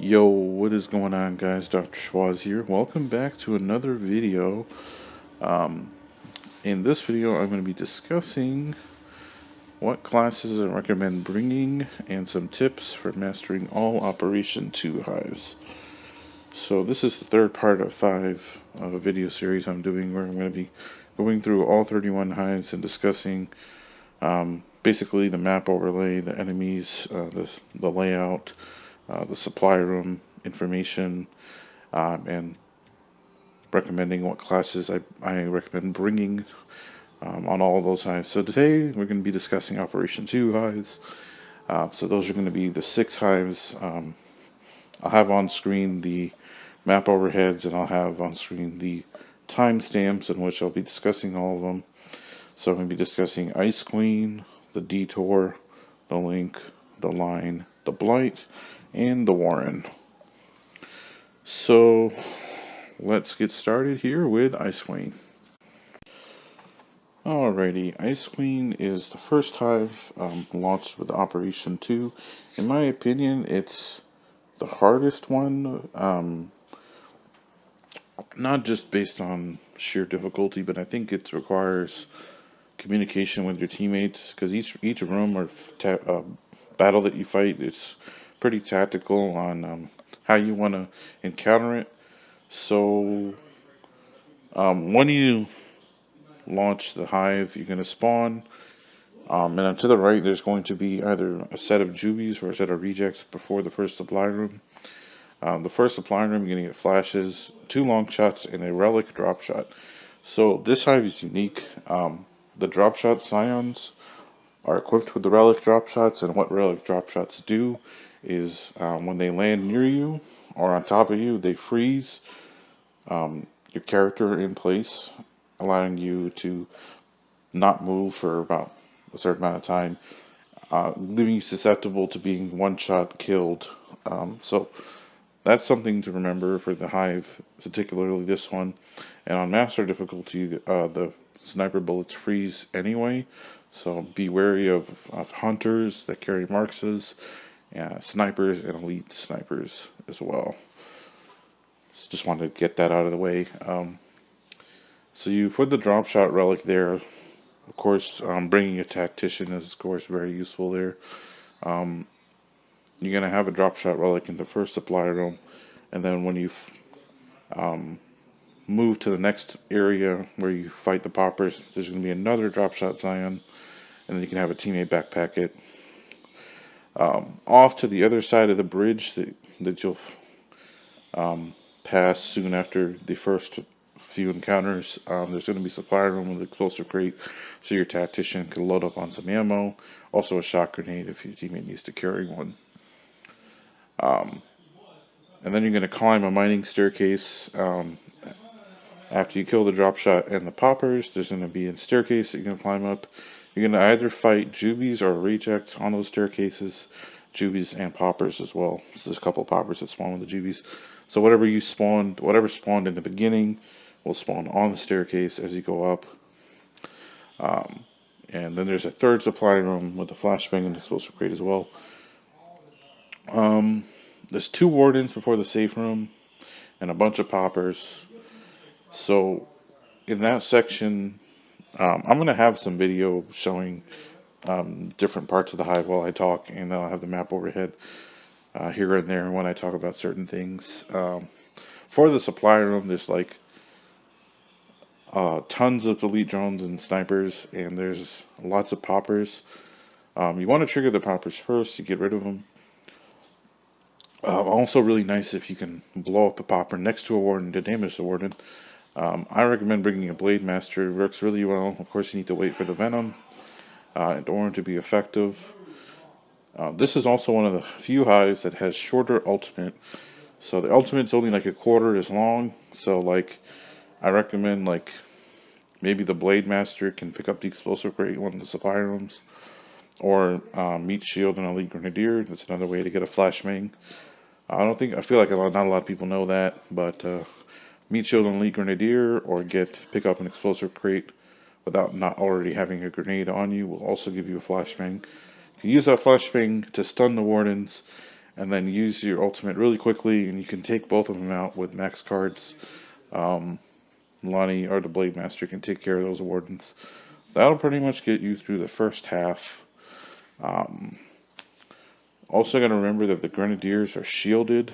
Yo, what is going on, guys? Dr. Schwaz here. Welcome back to another video. Um, in this video, I'm going to be discussing what classes I recommend bringing and some tips for mastering all Operation 2 hives. So this is the third part of 5 of a video series I'm doing where I'm going to be going through all 31 hives and discussing basically the map overlay, the enemies, the layout, the supply room information, and recommending what classes I recommend bringing on all of those hives. So today we're going to be discussing Operation 2 hives. So those are going to be the 6 hives. I'll have on screen the map overheads, and I'll have on screen the timestamps in which I'll be discussing all of them. So I'm going to be discussing Ice Queen, the Detour, the Link, the Line, the Blight, and the Warren. So let's get started here with Ice Queen. Alrighty, Ice Queen is the first hive launched with Operation 2. In my opinion, it's the hardest one, not just based on sheer difficulty, but I think it requires communication with your teammates, because each room or battle that you fight, it's pretty tactical on how you want to encounter it. So when you launch the hive, you're going to spawn. And then to the right, there's going to be either a set of juvies or a set of rejects before the first supply room. The first supply room, you're going to get flashes, 2 long shots, and a relic drop shot. So this hive is unique. The drop shot scions are equipped with the relic drop shots, and what relic drop shots do is when they land near you or on top of you, they freeze your character in place, allowing you to not move for about a certain amount of time, leaving you susceptible to being one-shot killed. So that's something to remember for the hive, particularly this one. And on master difficulty, the sniper bullets freeze anyway, so be wary of hunters that carry marxes, snipers, and elite snipers as well. So just wanted to get that out of the way. So you put the drop shot relic there. Of course, bringing a tactician is, of course, very useful there. You're going to have a drop shot relic in the first supply room, and then when you move to the next area where you fight the poppers, there's going to be another drop shot scion, and then you can have a teammate backpack it. Off to the other side of the bridge that you'll pass soon after the first few encounters, there's going to be a supply room with an explosive crate, so your tactician can load up on some ammo, also a shot grenade if your teammate needs to carry one. And then you're going to climb a mining staircase. After you kill the drop shot and the poppers, there's going to be a staircase that you're going to climb up. You're going to either fight juvies or rejects on those staircases, juvies and poppers as well. So there's a couple of poppers that spawn with the juvies. So whatever spawned in the beginning will spawn on the staircase as you go up. And then there's a third supply room with a flashbang and explosive crate as well. There's 2 wardens before the safe room and a bunch of poppers. So in that section, I'm going to have some video showing different parts of the hive while I talk, and then I'll have the map overhead here and there when I talk about certain things. For the supply room, there's like tons of elite drones and snipers, and there's lots of poppers. You want to trigger the poppers first to get rid of them. Also really nice if you can blow up a popper next to a warden to damage the warden. I recommend bringing a Blade Master. It works really well. Of course, you need to wait for the Venom in order to be effective. This is also one of the few hives that has shorter ultimate. So the ultimate's only like a quarter as long. So like, I recommend like maybe the Blade Master can pick up the explosive crate in one of the supply rooms, or Meat Shield and Elite Grenadier. That's another way to get a flashbang. I feel like not a lot of people know that, but Meat Shield and Elite Grenadier, or pick up an explosive crate without not already having a grenade on you, will also give you a flashbang. You can use that flashbang to stun the wardens, and then use your ultimate really quickly, and you can take both of them out with max cards. Um, Lonnie or the Blade Master can take care of those wardens. That'll pretty much get you through the first half. Um, Also, got to remember that the Grenadiers are shielded.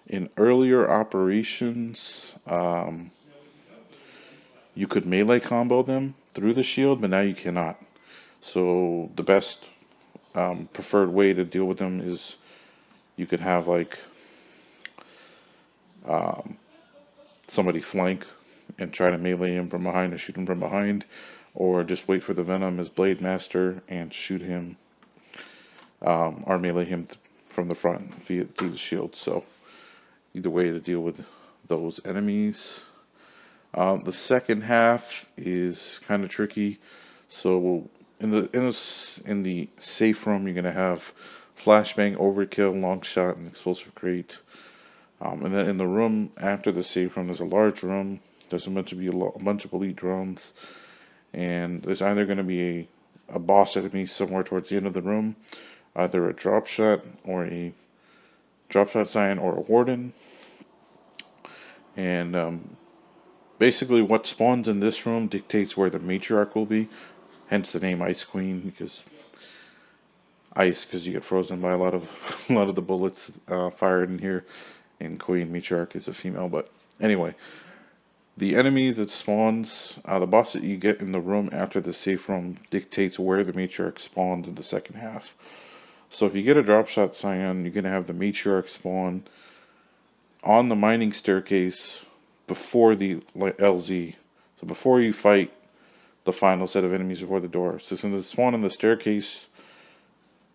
In earlier operations, you could melee combo them through the shield, but now you cannot. So the best preferred way to deal with them is you could have like um, somebody flank and try to melee him from behind or shoot him from behind, or just wait for the Venom as Blade Master and shoot him or melee him from the front through the shield. So either way to deal with those enemies. The second half is kind of tricky. So in the safe room, you're gonna have flashbang, overkill, long shot, and explosive crate. And then in the room after the safe room, there's a large room. There's a bunch of elite drones, and there's either gonna be a boss enemy somewhere towards the end of the room, either a drop shot or a drop shot scion or a warden. And basically, what spawns in this room dictates where the matriarch will be. Hence the name Ice Queen, because you get frozen by a lot of a lot of the bullets fired in here. And Queen matriarch is a female, but anyway, the enemy that spawns, the boss that you get in the room after the safe room dictates where the matriarch spawns in the second half. So if you get a drop shot scion, you're gonna have the matriarch spawn on the mining staircase before the LZ. So before you fight the final set of enemies before the door. So it's going to spawn on the staircase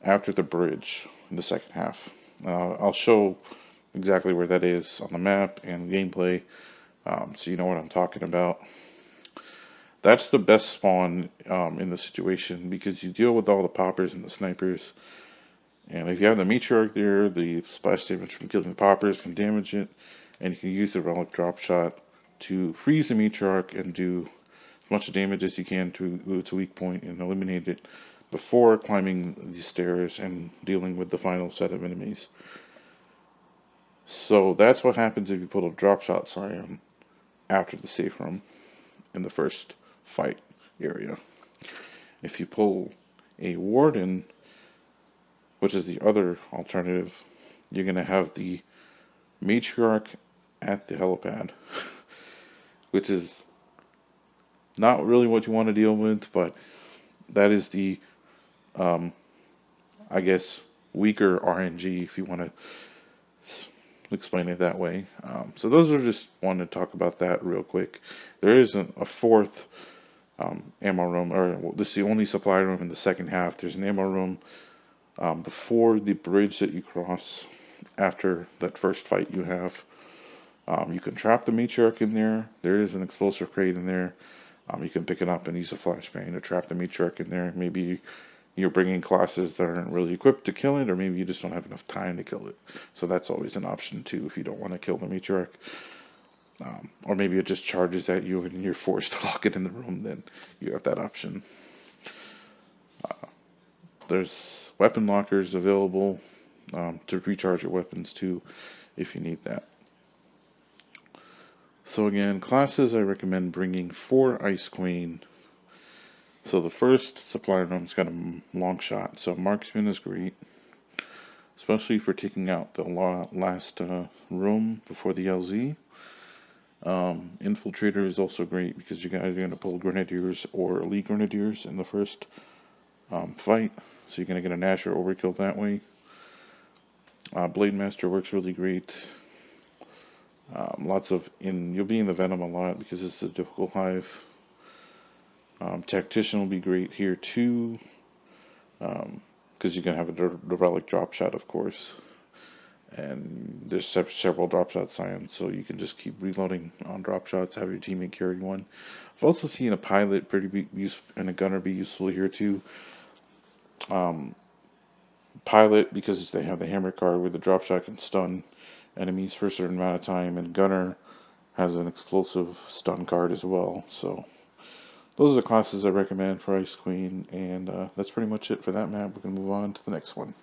after the bridge in the second half. I'll show exactly where that is on the map and gameplay, so you know what I'm talking about. That's the best spawn in the situation because you deal with all the poppers and the snipers. And if you have the matriarch there, the splash damage from killing the poppers can damage it, and you can use the relic drop shot to freeze the matriarch and do as much damage as you can to its weak point and eliminate it before climbing the stairs and dealing with the final set of enemies. So that's what happens if you put a drop shot scion after the safe room in the first fight area. If you pull a warden, which is the other alternative, you're going to have the matriarch at the helipad, which is not really what you want to deal with, but that is the, I guess, weaker RNG if you want to explain it that way. So those are just wanted to talk about that real quick. There is a fourth ammo room, or this is the only supply room in the second half. There's an ammo room before the bridge that you cross after that first fight you have. You can trap the matriarch in there. There is an explosive crate in there. You can pick it up and use a flashbang to trap the matriarch in there. Maybe you're bringing classes that aren't really equipped to kill it, or maybe you just don't have enough time to kill it. So that's always an option too if you don't want to kill the matriarch. Or maybe it just charges at you and you're forced to lock it in the room, then you have that option. There's weapon lockers available to recharge your weapons too if you need that. So again, classes I recommend bringing for Ice Queen. So the first supply room's got a long shot, so marksman is great, especially for taking out the last room before the LZ. Infiltrator is also great because you guys are going to pull grenadiers or elite grenadiers in the first fight, so you're going to get a Nasher overkill that way. Blade Master works really great. You'll be in the Venom a lot because it's a difficult hive. Tactician will be great here too, because you can have the relic drop shot, of course, and there's several drop shot scions, so you can just keep reloading on drop shots. Have your teammate carry one. I've also seen a pilot and a gunner be useful here too. Pilot because they have the hammer card where the drop shot can stun enemies for a certain amount of time, and gunner has an explosive stun card as well. So those are the classes I recommend for Ice Queen, and that's pretty much it for that map. We're going to move on to the next one.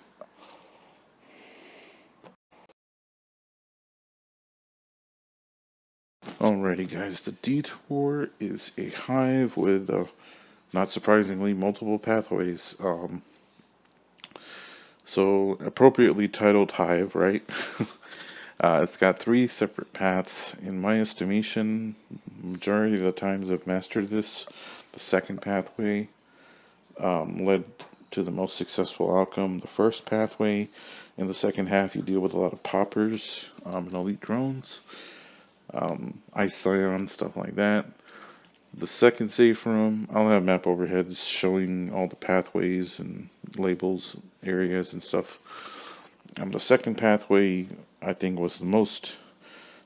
Alrighty, guys, the Detour is a hive with, not surprisingly, multiple pathways. So, appropriately titled Hive, right? It's got three separate paths. In my estimation, majority of the times I've mastered this, the second pathway led to the most successful outcome. The first pathway, in the second half, you deal with a lot of poppers and elite drones, ice scion, stuff like that. The second safe room, I'll have map overheads showing all the pathways and labels, areas, and stuff. The second pathway, I think, was the most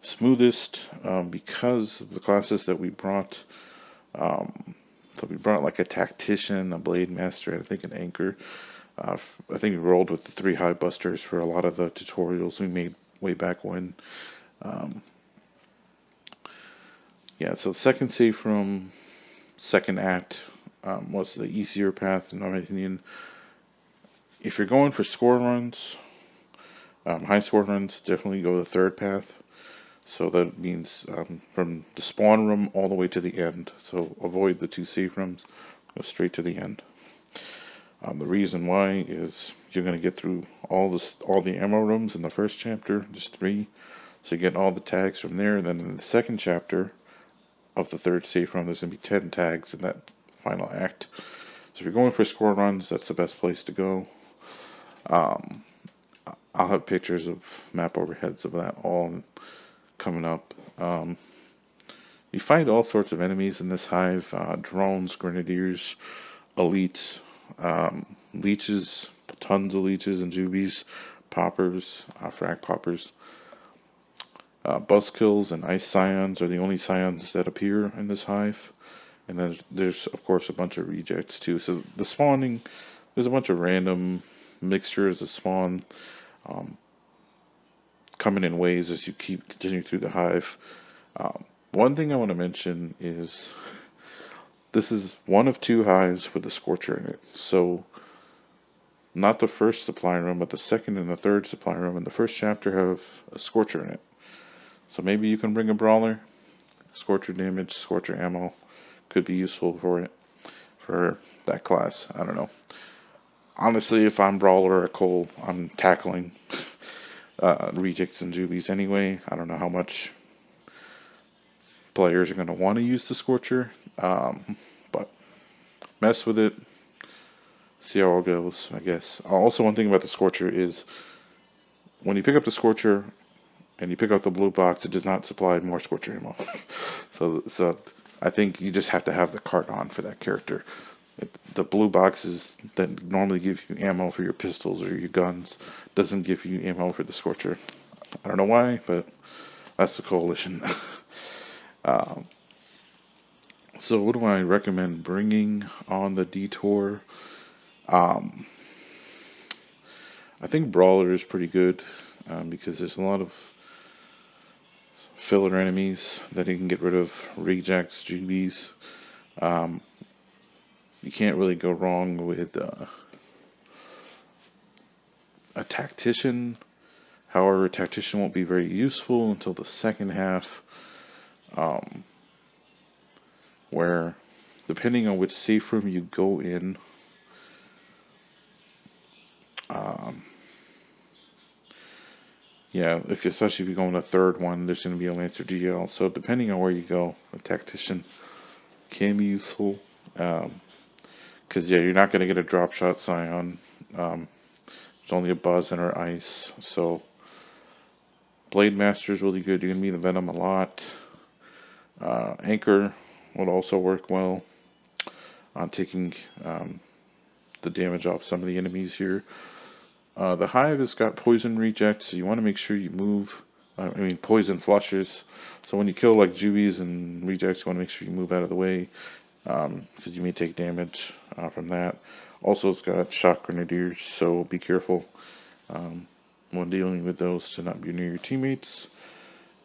smoothest because of the classes that we brought. So we brought like a tactician, a blade master, and I think an anchor. I think we rolled with the three high busters for a lot of the tutorials we made way back when. Um, yeah, so second safe room, second act was the easier path in my opinion. If you're going for score runs, high score runs, definitely go the third path. So that means from the spawn room all the way to the end. So avoid the two safe rooms, go straight to the end. The reason why is you're going to get through all the ammo rooms in the first chapter, just 3. So you get all the tags from there. And then in the second chapter of the third safe room, there's going to be 10 tags in that final act. So if you're going for score runs, that's the best place to go. Um, I'll have pictures of map overheads of that all coming up. You find all sorts of enemies in this hive, drones, grenadiers, elites, leeches, tons of leeches and jubies, poppers, frag poppers. Buzzkills and ice scions are the only scions that appear in this hive. And then there's, of course, a bunch of rejects too. So the spawning, there's a bunch of random mixtures of spawn coming in waves as you keep continuing through the hive. One thing I want to mention is this is one of 2 hives with a scorcher in it. So not the first supply room, but the second and the third supply room in the first chapter have a scorcher in it. So maybe you can bring a brawler. Scorcher damage, scorcher ammo could be useful for it, for that class. I don't know. Honestly, if I'm brawler or Cole, I'm tackling rejects and jubies anyway. I don't know how much players are going to want to use the scorcher, but mess with it. See how it goes, I guess. Also, one thing about the scorcher is when you pick up the scorcher and you pick up the blue box, it does not supply more scorcher ammo. so I think you just have to have the card on for that character. The blue boxes that normally give you ammo for your pistols or your guns doesn't give you ammo for the scorcher. I don't know why, but that's the coalition. So what do I recommend bringing on the Detour? I think Brawler is pretty good because there's a lot of filler enemies that you can get rid of. Rejects, jubies. You can't really go wrong with a tactician. However, a tactician won't be very useful until the second half, where depending on which safe room you go in, yeah, especially if you go in the third one, there's going to be a Lancer GL. So depending on where you go, a tactician can be useful. Because yeah, you're not going to get a drop shot scion. There's only a buzz and her ice. So Blade Master is really good. You're going to be the Venom a lot. Anchor would also work well on taking the damage off some of the enemies here. The Hive has got poison rejects, so you want to make sure you move. Poison flushes. So when you kill like jubies and rejects, you want to make sure you move out of the way because you may take damage from that. Also, it's got shock grenadiers, so be careful when dealing with those to not be near your teammates.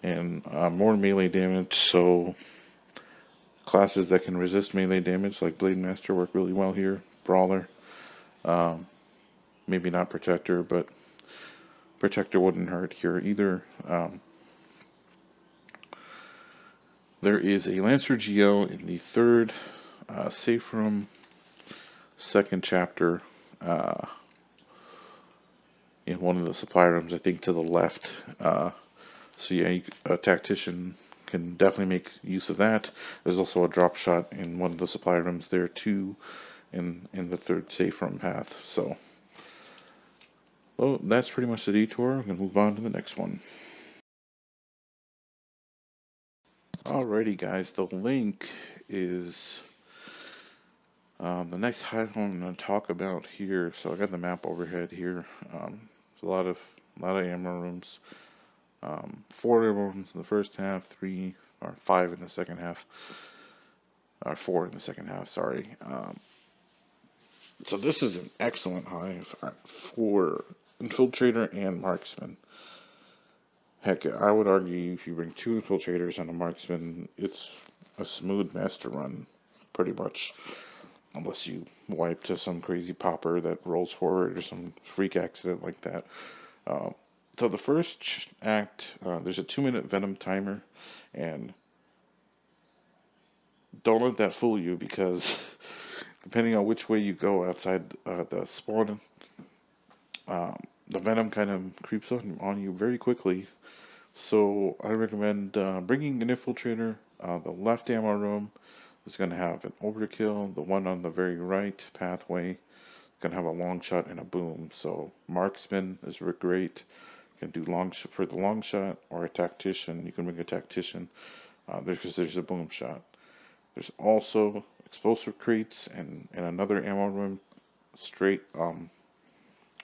And more melee damage, so classes that can resist melee damage like Blade Master work really well here. Brawler. Maybe not Protector, but Protector wouldn't hurt here either. There is a Lancer GL in the third safe room, second chapter, uh, in one of the supply rooms, I think to the left. So yeah, a tactician can definitely make use of that. There's also a drop shot in one of the supply rooms there too, in the third safe room path. So, well, that's pretty much the detour. I'm gonna move on to the next one. Alrighty, guys, the link is the next hive I'm going to talk about here. So I got the map overhead here. There's a lot of ammo rooms. 4 ammo rooms in the first half, 3 or 5 in the second half, or 4 in the second half. Sorry. So this is an excellent hive for infiltrator and marksman. Heck, I would argue if you bring 2 infiltrators and a marksman, it's a smooth master run, pretty much. Unless you wipe to some crazy popper that rolls forward or some freak accident like that. Uh, so the first act, there's a 2-minute venom timer, and don't let that fool you because depending on which way you go outside the spawn, the venom kind of creeps on you very quickly. So I recommend bringing an infiltrator. The left ammo room is going to have an overkill. The one on the very right pathway is going to have a long shot and a boom. So marksman is great. You can do for the long shot, or a tactician. You can bring a tactician because there's a boom shot. There's also explosive crates and another ammo room straight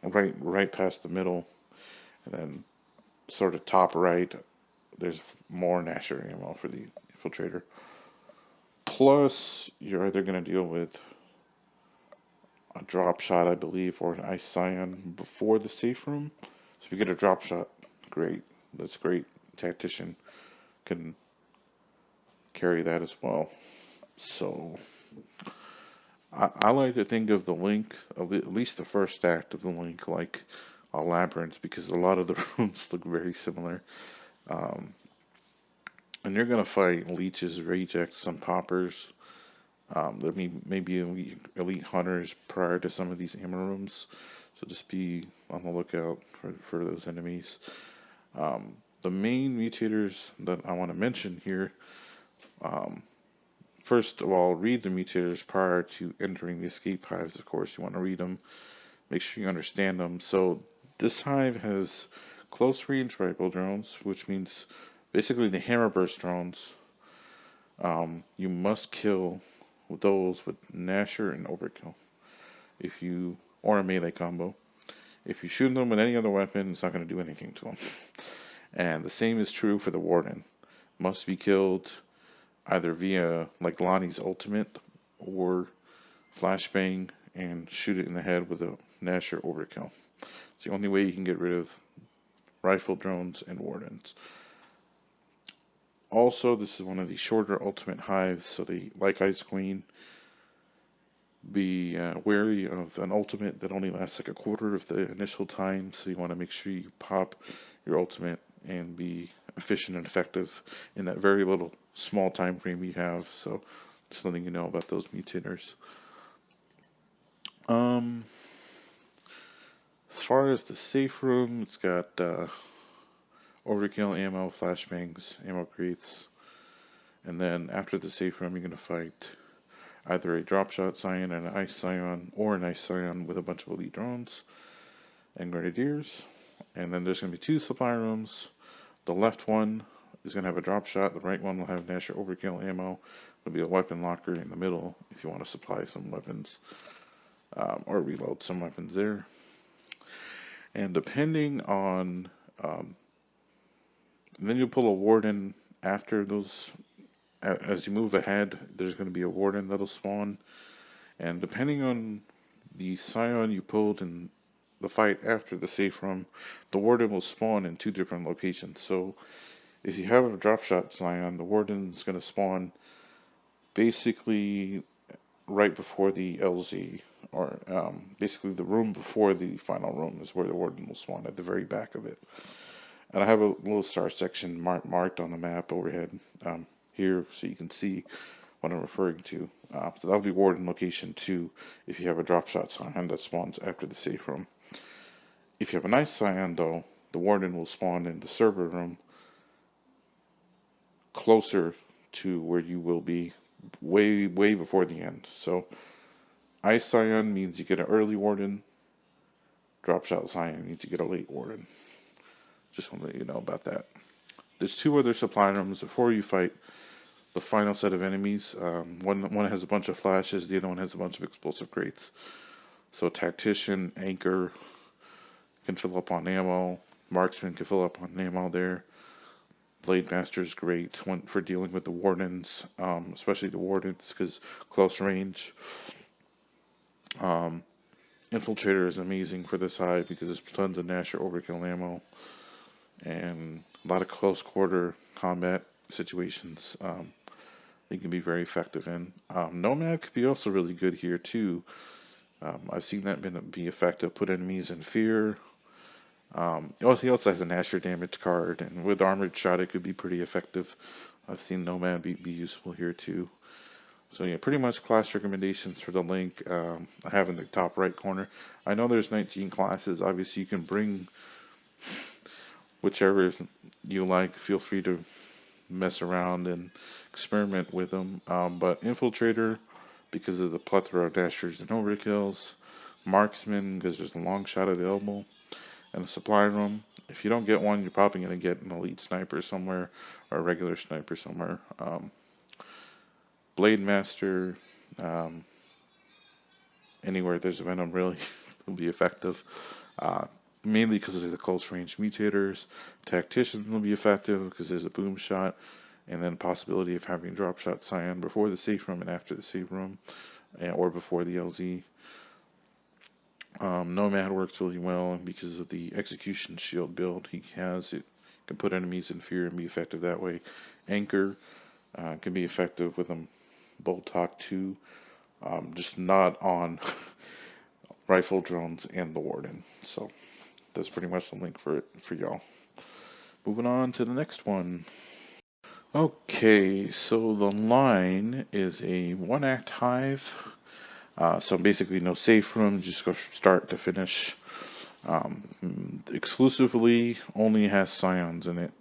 right past the middle, and then sort of top right, there's more Nasher ammo for the infiltrator. Plus, you're either going to deal with a drop shot, I believe, or an ice scion before the safe room. So if you get a drop shot, great. That's great. Tactician can carry that as well. So I like to think of the link, at least the first act of the link, like a labyrinth, because a lot of the rooms look very similar. Um, and you're gonna fight leeches, rejects, some poppers. There may be elite hunters prior to some of these ammo rooms, so just be on the lookout for those enemies. The main mutators that I want to mention here. Um, First of all, read the mutators prior to entering the escape hives. Of course, you want to read them. Make sure you understand them. So this hive has close range rifle drones, which means basically the hammer burst drones. You must kill those with Nasher and Overkill. Or a melee combo. If you shoot them with any other weapon, it's not going to do anything to them. And the same is true for the Warden. Must be killed either via like Lonnie's ultimate or flashbang and shoot it in the head with a Nasher Overkill. It's the only way you can get rid of rifle drones and wardens. Also, this is one of the shorter ultimate hives, so like Ice Queen, be wary of an ultimate that only lasts like a quarter of the initial time, so you want to make sure you pop your ultimate and be efficient and effective in that very little small time frame you have. So just letting you know about those mutators. Um, as far as the safe room, it's got overkill ammo, flashbangs, ammo crates, and then after the safe room, you're gonna fight either a drop shot scion and an ice scion, or an ice scion with a bunch of elite drones and grenadiers. And then there's gonna be 2 supply rooms. The left one is going to have a drop shot. The right one will have Nasher overkill ammo. There'll be a weapon locker in the middle if you want to supply some weapons or reload some weapons there. And depending on, then you'll pull a warden after those. As you move ahead, there's going to be a warden that'll spawn. And depending on the scion you pulled in the fight after the safe room, the warden will spawn in 2 different locations. So if you have a drop shot scion, the warden's going to spawn basically right before the LZ, or basically the room before the final room is where the warden will spawn, at the very back of it. And I have a little star section marked on the map overhead here so you can see what I'm referring to. So that'll be Warden Location 2 if you have a drop shot Scion that spawns after the safe room. If you have a nice Scion, though, the Warden will spawn in the server room closer to where you will be way, way before the end. So Ice Scion means you get an early Warden. Drop shot Scion means you get a late Warden. Just want to let you know about that. There's 2 other supply rooms before you fight the final set of enemies. One has a bunch of flashes, the other one has a bunch of explosive crates. So Tactician, Anchor can fill up on ammo. Marksman can fill up on ammo there. Blade Master is great for dealing with the Wardens, especially the Wardens, because close range. Infiltrator is amazing for this hive because there's tons of Nasher overkill ammo and a lot of close quarter combat situations they can be very effective in. Nomad could be also really good here too. I've seen that be effective. Put enemies in fear. He also has a Nasher damage card, and with Armored Shot it could be pretty effective. I've seen Nomad be useful here too. So yeah, pretty much class recommendations for the link I have in the top right corner. I know there's 19 classes. Obviously you can bring whichever you like. Feel free to mess around and experiment with them. But Infiltrator, because of the plethora of dashers and overkills. Marksman, because there's a long shot available. And a supply room. If you don't get one, you're probably going to get an elite sniper somewhere or a regular sniper somewhere. Blade Master, anywhere there's a Venom really will be effective. Mainly because of the close range mutators. Tactician will be effective because there's a boom shot, and then possibility of having drop shot Scion before the safe room and after the safe room, or before the LZ. Nomad works really well because of the execution shield build he has. It can put enemies in fear and be effective that way. Anchor can be effective with a Bolt Hawk 2, just not on rifle drones and the Warden. So that's pretty much the link for it for y'all. Moving on to the next one. Okay, so the line is a 1-act hive. So basically no safe room, just go start to finish. Exclusively only has Scions in it.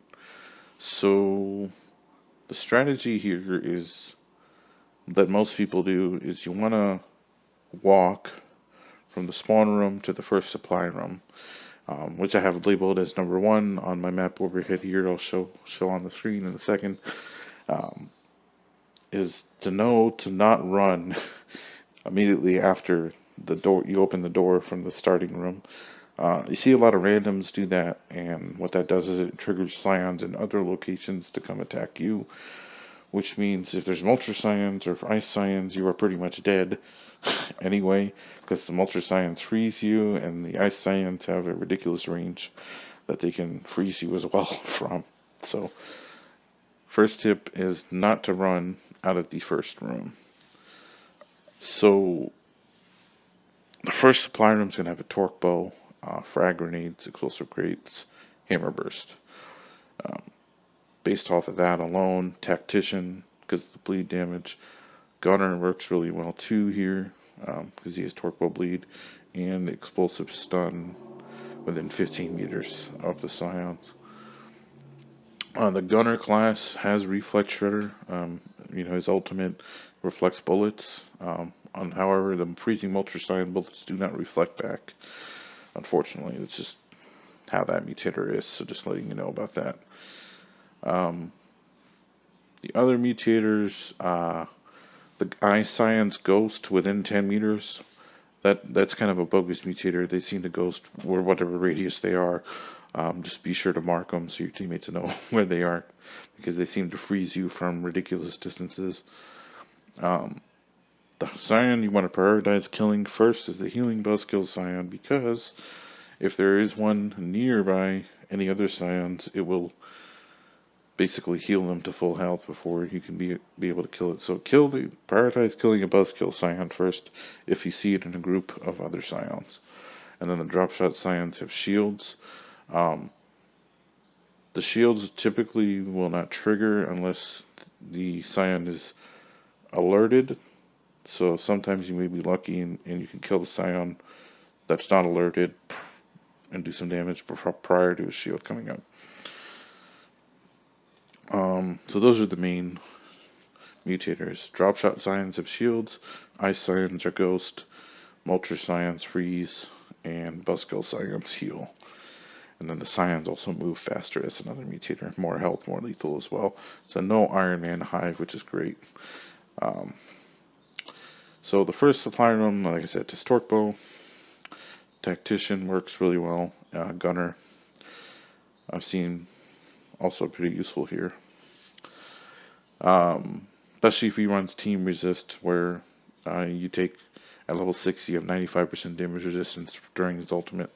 So the strategy here is that most people do is you want to walk from the spawn room to the first supply room, which I have labeled as number 1 on my map overhead here. I'll show on the screen in a second. Is to know to not run immediately after the door. You open the door from the starting room. You see a lot of randoms do that, and what that does is it triggers Scions in other locations to come attack you, which means if there's Multra Scions or Ice Scions, you are pretty much dead anyway, because the Multra Scions freeze you, and the Ice Scions have a ridiculous range that they can freeze you as well from. So, first tip is not to run out of the first room. So, the first supply room is going to have a torque bow, frag grenades, explosive crates, hammer burst. Based off of that alone, tactician, because of the bleed damage. Gunner works really well too here, because he has torque bow bleed, and explosive stun within 15 meters of the Scions. The Gunner class has Reflex Shredder. His ultimate reflects bullets. However, the freezing Multra Scion bullets do not reflect back. Unfortunately, it's just how that mutator is, so just letting you know about that. The other mutators, the Ice Scion's Ghost within 10 meters, that's kind of a bogus mutator. They seem to ghost where whatever radius they are. Just be sure to mark them so your teammates know where they are, because they seem to freeze you from ridiculous distances. The Scion you want to prioritize killing first is the healing buzzkill Scion, because if there is one nearby any other Scions, it will basically heal them to full health before you can be able to kill it. So prioritize killing a buzzkill Scion first if you see it in a group of other Scions. And then the drop shot Scions have shields. The shields typically will not trigger unless the scion is alerted. So sometimes you may be lucky and you can kill the scion that's not alerted and do some damage prior to a shield coming up. So those are the main mutators. Drop shot scions have shields, ice scions are ghost, Moltres scions freeze, and Buzzkill scions heal. And then the scions also move faster. That's another mutator. More health, more lethal as well. So no Iron Man Hive, which is great. Um, so the first supply room, like I said, is Torquebow. Tactician works really well. Gunner, I've seen also pretty useful here. Especially if he runs Team Resist, where you take at level 6, you have 95% damage resistance during his ultimate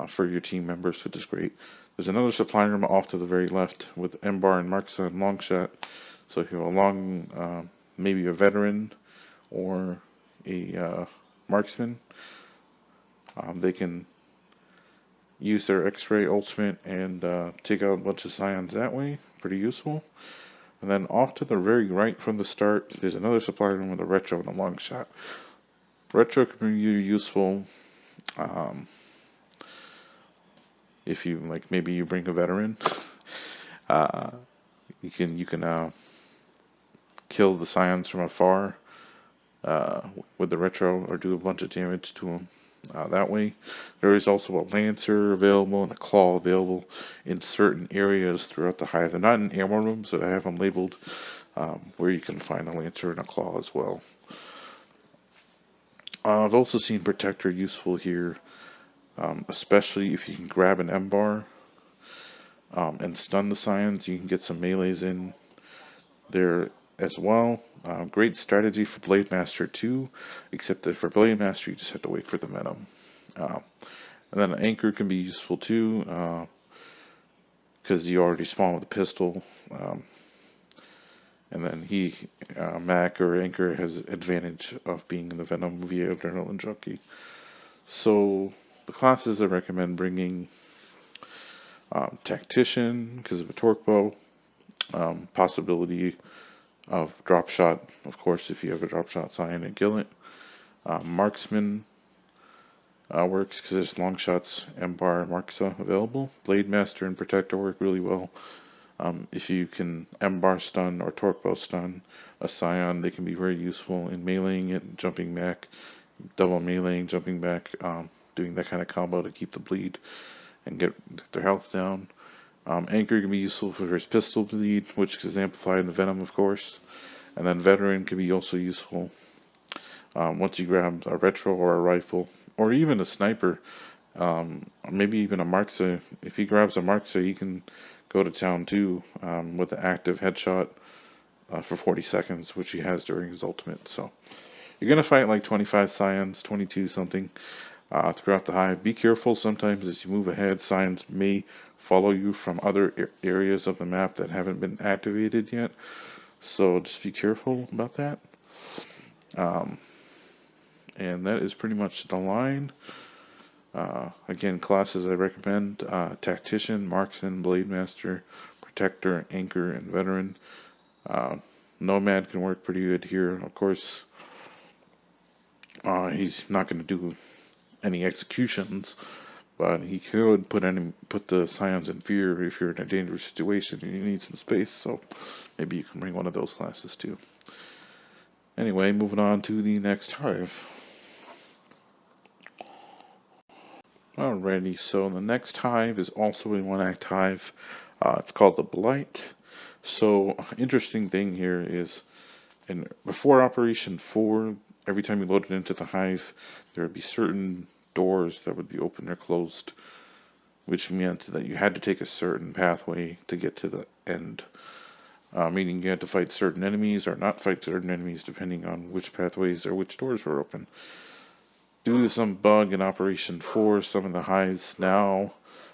for your team members, which is great. There's another supply room off to the very left with Embar and Marksa and Longshot. So if you have a long, maybe a veteran or a marksman, they can use their X-ray ultimate and take out a bunch of scions that way. Pretty useful. And then off to the very right from the start, there's another supply room with a retro and a long shot. Retro can be useful if you like. Maybe you bring a veteran. You can kill the scions from afar with the retro or do a bunch of damage to them that way. There is also a Lancer available and a Claw available in certain areas throughout the Hive. They're not in ammo rooms, but I have them labeled where you can find a Lancer and a Claw as well. I've also seen Protector useful here, especially if you can grab an M-bar and stun the scions. You can get some melees in there as well. Great strategy for Blade Master too, except that for Blade Master you just have to wait for the Venom. And then an Anchor can be useful too, because you already spawn with a pistol. And then Mac or Anchor has advantage of being in the Venom via Adrenaline Junkie. So the classes I recommend bringing Tactician because of a Torquebow, possibility of drop shot, of course, if you have a drop shot scion at Gillet. Marksman works because there's long shots, M-bar, Marksa available. Blade Master and Protector work really well. If you can M-bar stun or Torquebow stun a scion, they can be very useful in meleeing it, jumping back, double meleeing, jumping back, doing that kind of combo to keep the bleed and get their health down. Anchor can be useful for his pistol bleed, which is amplified in the Venom, of course. And then Veteran can be also useful once you grab a retro or a rifle, or even a sniper, maybe even a Marksa. If he grabs a Marksa, he can go to town too with an active headshot for 40 seconds, which he has during his ultimate. So you're going to fight like 25 scions, 22 something throughout the Hive. Be careful sometimes as you move ahead. Scions may follow you from other areas of the map that haven't been activated yet. So just be careful about that. And that is pretty much the line. Again, classes I recommend: Tactician, Marksman, Blade Master, Protector, Anchor, and Veteran. Nomad can work pretty good here. Of course, he's not going to do any executions, but he could put the scions in fear if you're in a dangerous situation and you need some space. So maybe you can bring one of those classes too. Anyway, moving on to the next Hive. Alrighty, so the next Hive is also a one-act Hive. It's called the Blight. So, interesting thing here is, before Operation 4, every time you loaded into the Hive, there would be certain doors that would be open or closed, which meant that you had to take a certain pathway to get to the end. Meaning you had to fight certain enemies or not fight certain enemies depending on which pathways or which doors were open. Due to some bug in Operation 4, some of the Hives now,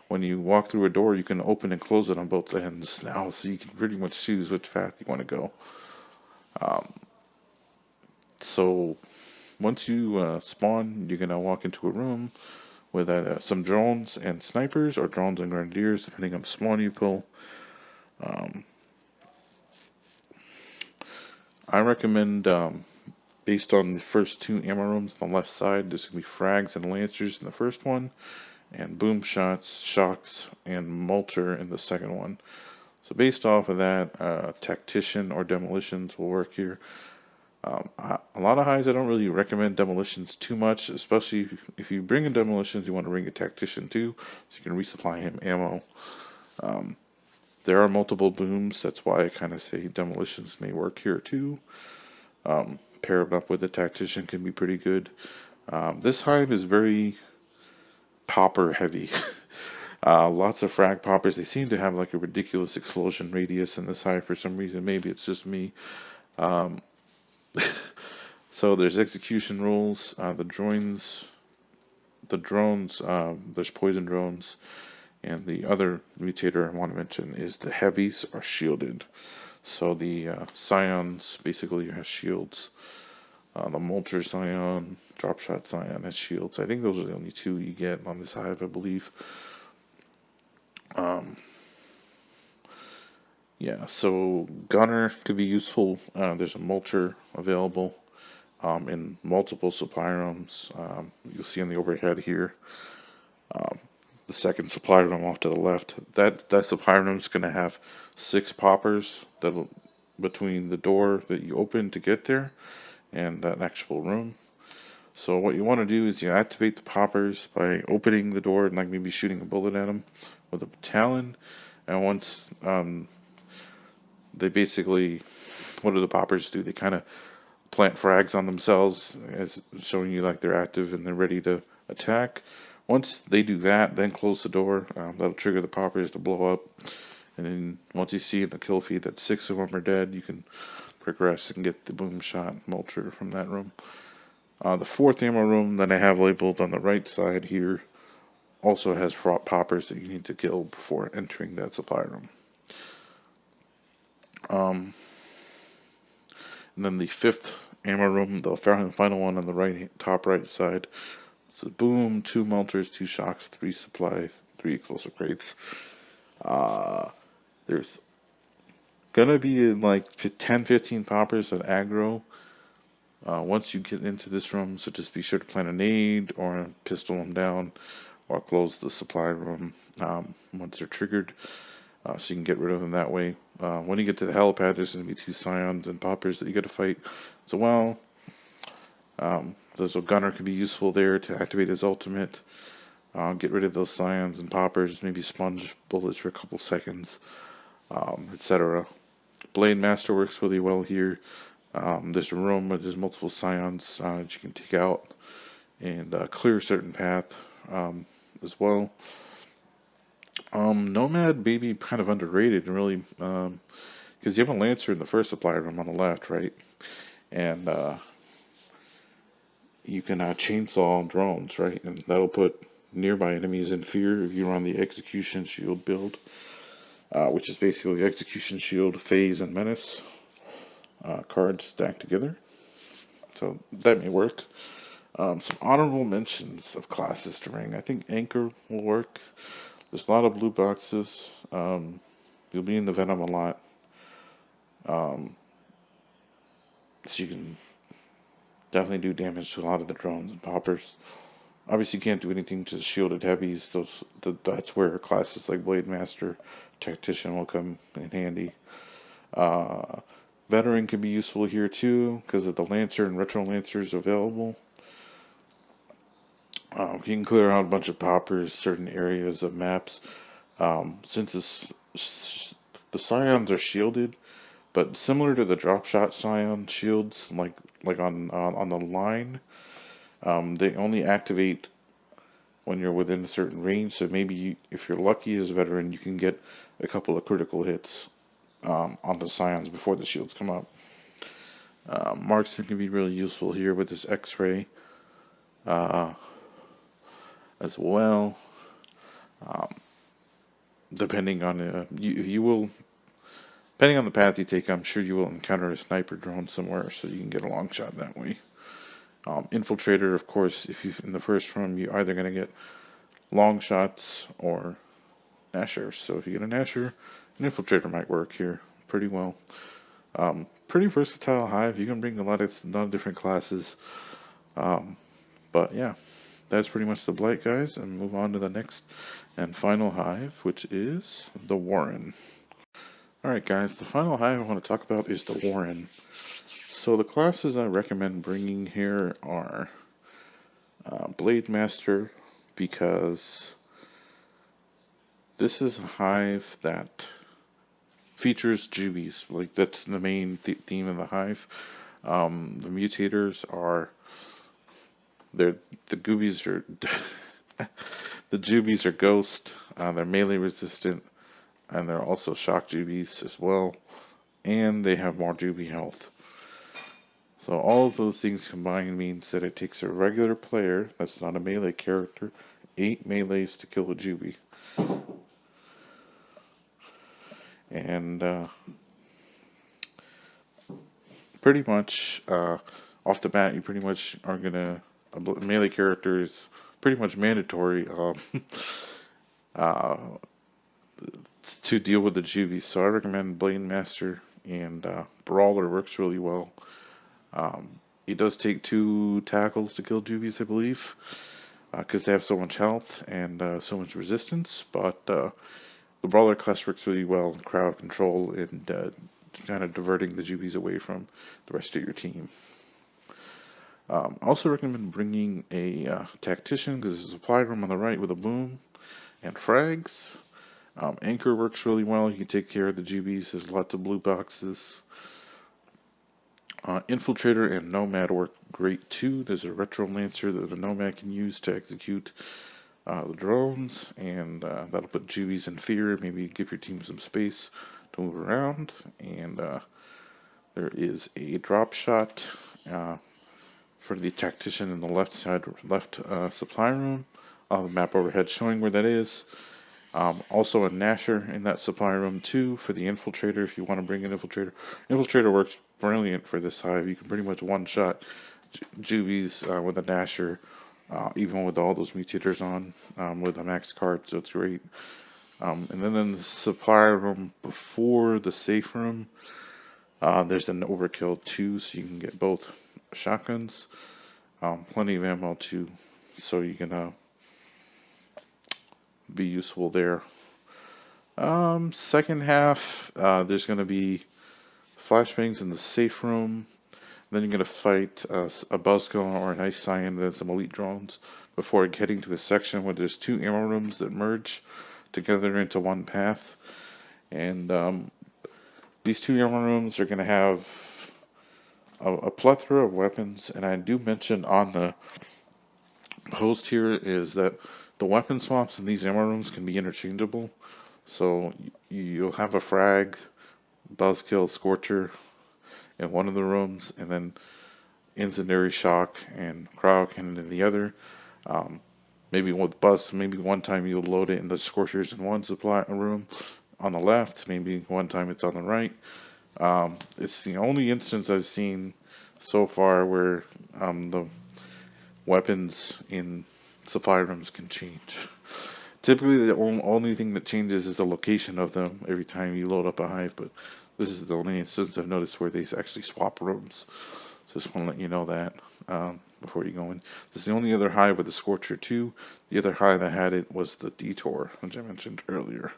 when you walk through a door, you can open and close it on both ends now, so you can pretty much choose which path you want to go. So once you spawn, you're going to walk into a room with some drones and snipers, or drones and grenadiers, depending on the spawn you pull. Um, I recommend, based on the first two ammo rooms on the left side, there's going to be frags and lancers in the first one, and boom shots, shocks, and mortar in the second one. So based off of that, tactician or demolitions will work here. A lot of highs, I don't really recommend demolitions too much, especially if you bring in demolitions, you want to bring a tactician too, so you can resupply him ammo. Um, there are multiple booms, that's why I kind of say demolitions may work here too. Paired up with a tactician can be pretty good. This hive is very popper heavy. Lots of frag poppers. They seem to have like a ridiculous explosion radius in this hive for some reason. Maybe it's just me. Um, so there's execution rules. There's poison drones, and the other mutator I want to mention is the heavies are shielded. So the scions basically have shields. The Molter Scion, Dropshot Scion has shields. I think those are the only two you get on this hive, I believe. Yeah, so Gunner could be useful. There's a Molter available in multiple supply rooms. You'll see on the overhead here. The second supply room off to the left. That supply room is going to have 6 poppers that'll between the door that you open to get there and that actual room. So what you want to do is you activate the poppers by opening the door and like maybe shooting a bullet at them with a talon. And once they basically, what do the poppers do? They kind of plant frags on themselves, as showing you like they're active and they're ready to attack. Once they do that, then close the door. That'll trigger the poppers to blow up. And then once you see in the kill feed that 6 of them are dead, you can progress and get the boom shot Molter from that room. The fourth ammo room that I have labeled on the right side here also has poppers that you need to kill before entering that supply room. And then the fifth ammo room, the final one on the top right side, it's a boom, 2 melters, 2 shocks, 3 supply, 3 explosive crates. There's gonna be like 10-15 poppers at aggro. Once you get into this room, so just be sure to plant a nade or pistol them down or close the supply room once they're triggered, so you can get rid of them that way. When you get to the helipad, there's going to be 2 scions and poppers that you got to fight. So there's a gunner can be useful there to activate his ultimate. Get rid of those scions and poppers, maybe sponge bullets for a couple seconds, etc. Blade Master works really well here. There's a room where there's multiple scions that you can take out and clear a certain path as well. Nomad may be kind of underrated, really, because you have a Lancer in the first supply room on the left, right? And you can chainsaw drones, right? And that'll put nearby enemies in fear if you run the Execution Shield build, which is basically Execution Shield, Phase, and Menace cards stacked together. So that may work. Some honorable mentions of classes to ring. I think Anchor will work. There's a lot of blue boxes. You'll be in the Venom a lot. So you can definitely do damage to a lot of the drones and poppers. Obviously, you can't do anything to shielded heavies. That's where classes like Blade Master, Tactician will come in handy. Veteran can be useful here too, because of the Lancer and Retro Lancers available. You can clear out a bunch of poppers, certain areas of maps. Since the scions are shielded, but similar to the drop shot scion shields, like on the line, they only activate when you're within a certain range. So maybe if you're lucky as a veteran, you can get a couple of critical hits on the scions before the shields come up. Marksman can be really useful here with this X-ray as well. Depending on depending on the path you take, I'm sure you will encounter a sniper drone somewhere, so you can get a long shot that way. Infiltrator, of course, if you in the first room, you're either going to get long shots or Nashers. So if you get a Nasher, an Infiltrator might work here pretty well. Pretty versatile hive. You can bring a lot of different classes. Um, but yeah, that's pretty much the Blight, guys. And move on to the next and final hive, which is the Warren. Alright, guys, the final hive I want to talk about is the Warren. So the classes I recommend bringing here are Blade Master, because this is a hive that features juvies. Like, that's the main theme of the hive. The mutators are the goobies are the juvies are ghost. They're melee resistant, and they're also shock juvies as well. And they have more juvie health. So all of those things combined means that it takes a regular player that's not a melee character 8 melees to kill a juvie. And pretty much off the bat, you pretty much are gonna a melee character is pretty much mandatory uh, to deal with the juvies. So I recommend Blade Master, and Brawler works really well. It does take 2 tackles to kill juvies, I believe, because they have so much health and so much resistance. But the Brawler class works really well in crowd control and kind of diverting the juvies away from the rest of your team. Also recommend bringing a tactician, because there's a supply room on the right with a boom and frags. Anchor works really well. You can take care of the juvies. There's lots of blue boxes. Infiltrator and Nomad work great too. There's a Retro Lancer that the Nomad can use to execute the drones, and that'll put juvies in fear. Maybe give your team some space to move around. And there is a drop shot for the tactician in the left supply room on the map overhead, showing where that is. Also a Nasher in that supply room too for the Infiltrator if you want to bring an Infiltrator. Infiltrator works brilliant for this hive. You can pretty much one-shot juvies with a Nasher, even with all those mutators on with a max card, so it's great. And then in the supply room before the safe room, there's an overkill too, so you can get both shotguns, plenty of ammo too, so you can be useful there. Second half, there's going to be flashbangs in the safe room. Then you're going to fight a Buzzkill or an Ice Scion and then some elite drones before getting to a section where there's 2 ammo rooms that merge together into one path. And these 2 ammo rooms are going to have a plethora of weapons. And I do mention on the post here is that the weapon swaps in these ammo rooms can be interchangeable. So you'll have a frag, Buzzkill, Scorcher in one of the rooms, and then Incendiary Shock and Cryo Cannon in the other. Maybe with Buzz, maybe one time you'll load it in the Scorchers in one supply room on the left, maybe one time it's on the right. It's the only instance I've seen so far where the weapons in supply rooms can change. Typically, the only thing that changes is the location of them every time you load up a hive, but this is the only instance I've noticed where they actually swap rooms. So just want to let you know that before you go in. This is the only other hive with the Scorcher too. The other hive that had it was the Detour, which I mentioned earlier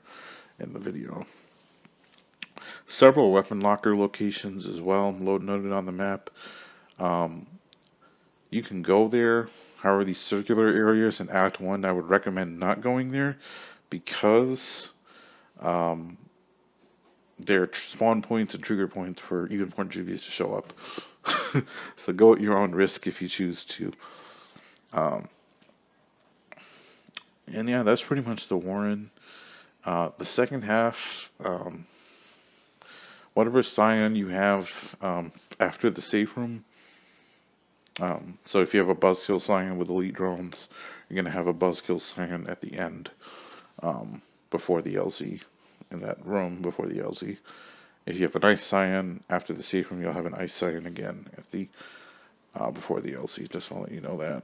in the video. Several weapon locker locations as well, noted on the map. You can go there. However, these circular areas in Act 1, I would recommend not going there because they're spawn points and trigger points for even more juvies to show up. So go at your own risk if you choose to. And yeah, that's pretty much the Warren. The second half, whatever Scion you have after the safe room. So if you have a Buzzkill Scion with elite drones, you're going to have a Buzzkill Scion at the end before the LZ, in that room before the LZ. If you have an Ice Scion after the safe room, you'll have an Ice Scion again at the before the LZ. Just want to let you know that.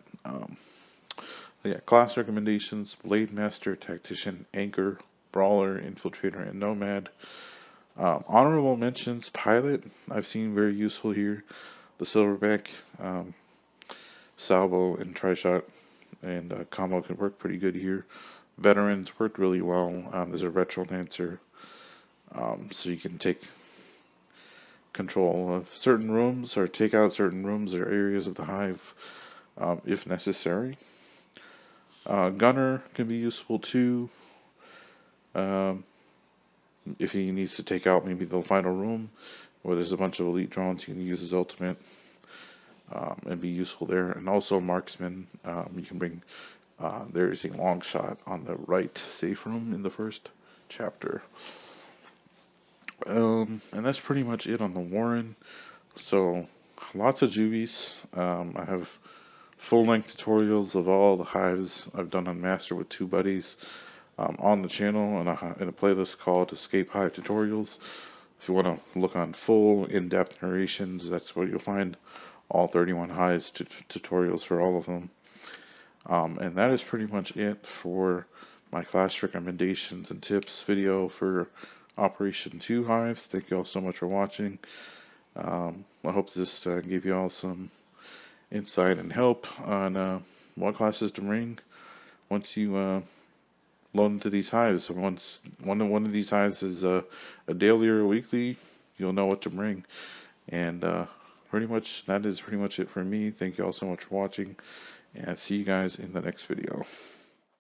Yeah, class recommendations: Blade Master, Tactician, Anchor, Brawler, Infiltrator, and Nomad. Honorable mentions: Pilot, I've seen very useful here. The Silverback, um, Salvo, and Tri-Shot and combo can work pretty good here. Veterans worked really well. There's a Retro Lancer, so you can take control of certain rooms or take out certain rooms or areas of the hive if necessary. Gunner can be useful too. Um, if he needs to take out maybe the final room where there's a bunch of elite drones, he can use his ultimate and be useful there. And also marksman, you can bring. There is a long shot on the right safe room in the first chapter. And that's pretty much it on the Warren. So lots of juvies. I have full-length tutorials of all the hives I've done on Master with two buddies on the channel in a playlist called Escape Hive Tutorials. If you want to look on full in-depth narrations, that's where you'll find all 31 hives tutorials for all of them. And that is pretty much it for my class recommendations and tips video for Operation 2 Hives. Thank you all so much for watching. I hope this gave you all some insight and help on what classes to bring once you load into these hives. So once one of these hives is a daily or a weekly, you'll know what to bring. And that is pretty much it for me. Thank you all so much for watching, and see you guys in the next video.